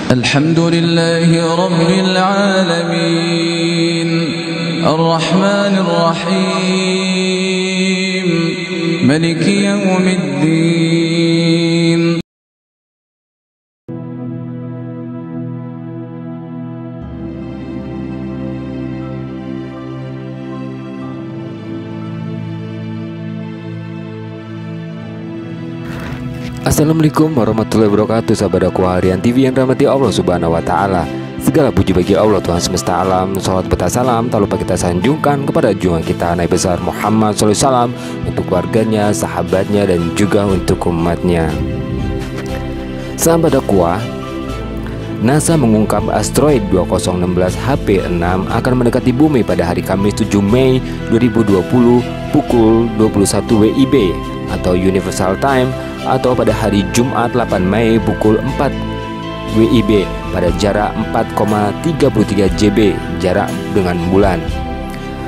Alhamdulillahi Rabbil Alamin Ar-Rahmanir Rahim Maliki Yawmiddin. Assalamualaikum warahmatullahi wabarakatuh, sahabat dakwah harian TV yang dirahmati Allah Subhanahu wa Ta'ala. Segala puji bagi Allah Tuhan semesta alam. Salawat serta salam tak lupa kita sanjungkan kepada junjungan kita Nabi besar Muhammad SAW, untuk keluarganya, sahabatnya, dan juga untuk umatnya. Sahabat dakwah, NASA mengungkap asteroid 2016 HP6 akan mendekati bumi pada hari Kamis 7 Mei 2020 pukul 21 WIB atau Universal Time, atau pada hari Jumat 8 Mei pukul 4 WIB pada jarak 4,33 JB jarak dengan bulan,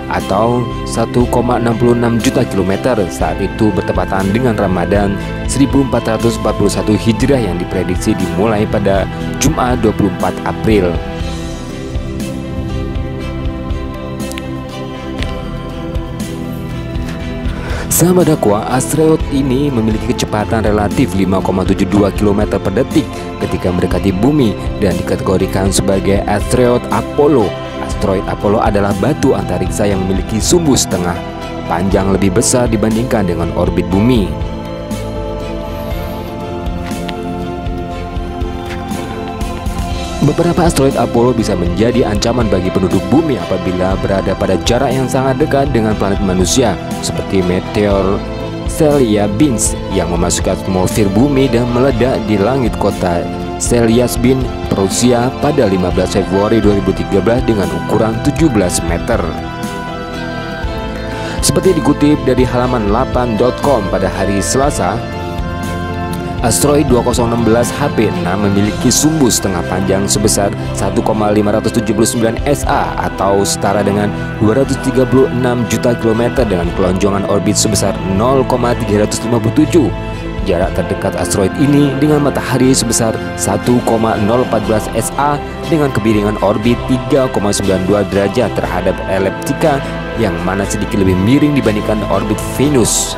atau 1,66 juta kilometer. Saat itu bertepatan dengan Ramadan 1441 Hijriah yang diprediksi dimulai pada Jumat 24 April. Sahabat dakwah, asteroid ini memiliki kecepatan relatif 5,72 km per detik ketika mendekati bumi dan dikategorikan sebagai asteroid Apollo. Asteroid Apollo adalah batu antariksa yang memiliki sumbu setengah panjang lebih besar dibandingkan dengan orbit bumi. Beberapa asteroid Apollo bisa menjadi ancaman bagi penduduk bumi apabila berada pada jarak yang sangat dekat dengan planet manusia, seperti meteor Chelyabinsk yang memasuki atmosfer bumi dan meledak di langit kota Chelyabinsk, Rusia pada 15 Februari 2013 dengan ukuran 17 meter. Seperti dikutip dari halaman 8.com pada hari Selasa, asteroid 2016 HP6 memiliki sumbu setengah panjang sebesar 1,579 SA atau setara dengan 236 juta kilometer dengan kelonjongan orbit sebesar 0,357. Jarak terdekat asteroid ini dengan matahari sebesar 1,014 SA dengan kemiringan orbit 3,92 derajat terhadap ekliptika, yang mana sedikit lebih miring dibandingkan orbit Venus.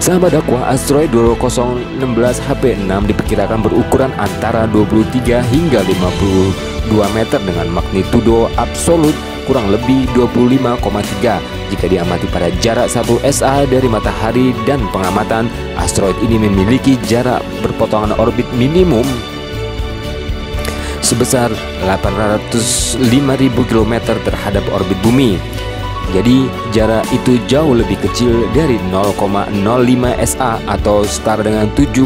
Sahabat dakwah, asteroid 2016 HP6 diperkirakan berukuran antara 23 hingga 52 meter dengan magnitudo absolut kurang lebih 25,3 jika diamati pada jarak 1 SA dari matahari, dan pengamatan asteroid ini memiliki jarak berpotongan orbit minimum sebesar 805.000 km terhadap orbit bumi. Jadi jarak itu jauh lebih kecil dari 0,05 SA atau setara dengan 7,5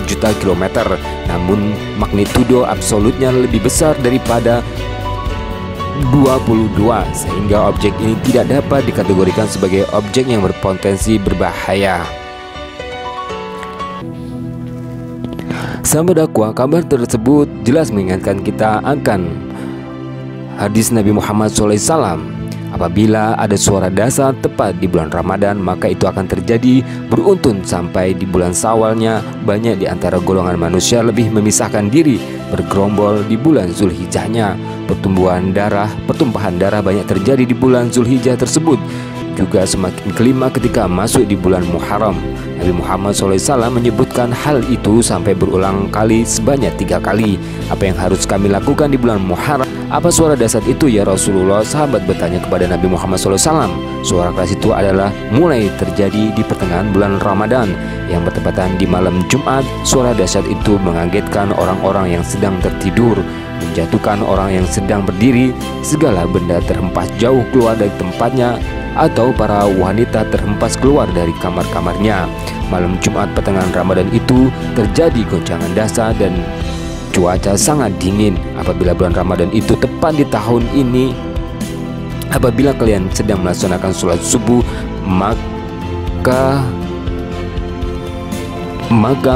juta kilometer. Namun magnitudo absolutnya lebih besar daripada 22, sehingga objek ini tidak dapat dikategorikan sebagai objek yang berpotensi berbahaya. Sahabat dakwah, kabar tersebut jelas mengingatkan kita akan hadis Nabi Muhammad SAW. Apabila ada suara dasar tepat di bulan Ramadan, maka itu akan terjadi beruntun sampai di bulan Syawalnya. Banyak di antara golongan manusia lebih memisahkan diri, bergerombol di bulan Zulhijjahnya. Pertumpahan darah banyak terjadi di bulan Zulhijjah tersebut. Juga semakin kelima ketika masuk di bulan Muharram. Nabi Muhammad SAW menyebutkan hal itu sampai berulang kali sebanyak 3 kali. Apa yang harus kami lakukan di bulan Muharram? Apa suara dasar itu ya Rasulullah? Sahabat bertanya kepada Nabi Muhammad SAW. Suara keras itu adalah mulai terjadi di pertengahan bulan Ramadan yang bertepatan di malam Jumat. Suara dasar itu mengagetkan orang-orang yang sedang tertidur, menjatuhkan orang yang sedang berdiri, segala benda terhempas jauh keluar dari tempatnya, atau para wanita terhempas keluar dari kamar-kamarnya. Malam Jumat pertengahan Ramadan itu terjadi goncangan dasar dan cuaca sangat dingin. Apabila bulan Ramadan itu tepat di tahun ini, apabila kalian sedang melaksanakan sholat subuh, maka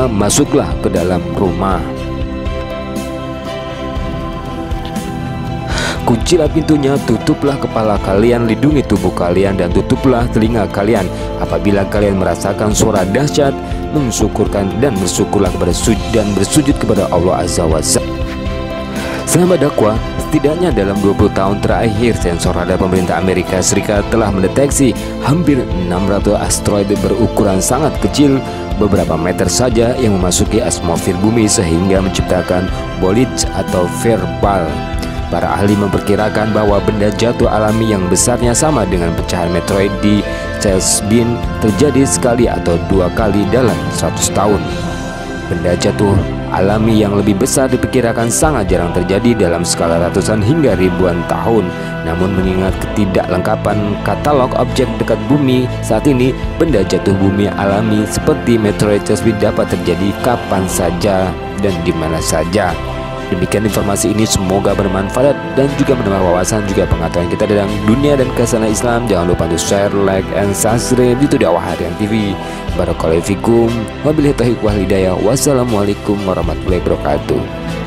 masuklah ke dalam rumah. kuncilah pintunya, tutuplah kepala kalian, lindungi tubuh kalian, dan tutuplah telinga kalian. Apabila kalian merasakan suara dahsyat, mensyukurkan dan bersyukurlah kepada bersujud kepada Allah Azza wa Jalla. Sahabat dakwah, setidaknya dalam 20 tahun terakhir, sensor radar pemerintah Amerika Serikat telah mendeteksi hampir 600 asteroid berukuran sangat kecil, beberapa meter saja, yang memasuki atmosfer bumi sehingga menciptakan bolide atau fireball. Para ahli memperkirakan bahwa benda jatuh alami yang besarnya sama dengan pecahan meteoroid di Chelyabinsk terjadi sekali atau 2 kali dalam 100 tahun. Benda jatuh alami yang lebih besar diperkirakan sangat jarang terjadi dalam skala ratusan hingga ribuan tahun. Namun mengingat ketidaklengkapan katalog objek dekat bumi saat ini, benda jatuh bumi alami seperti meteoroid Chelyabinsk dapat terjadi kapan saja dan di mana saja. Demikian informasi ini, semoga bermanfaat dan juga menambah wawasan juga pengetahuan kita dalam dunia dan kesana Islam. Jangan lupa untuk share, like, and subscribe di Dakwah Harian TV. Barakallahu fikum. Wabillahi taufiq wal hidayah. Wassalamualaikum warahmatullahi wabarakatuh.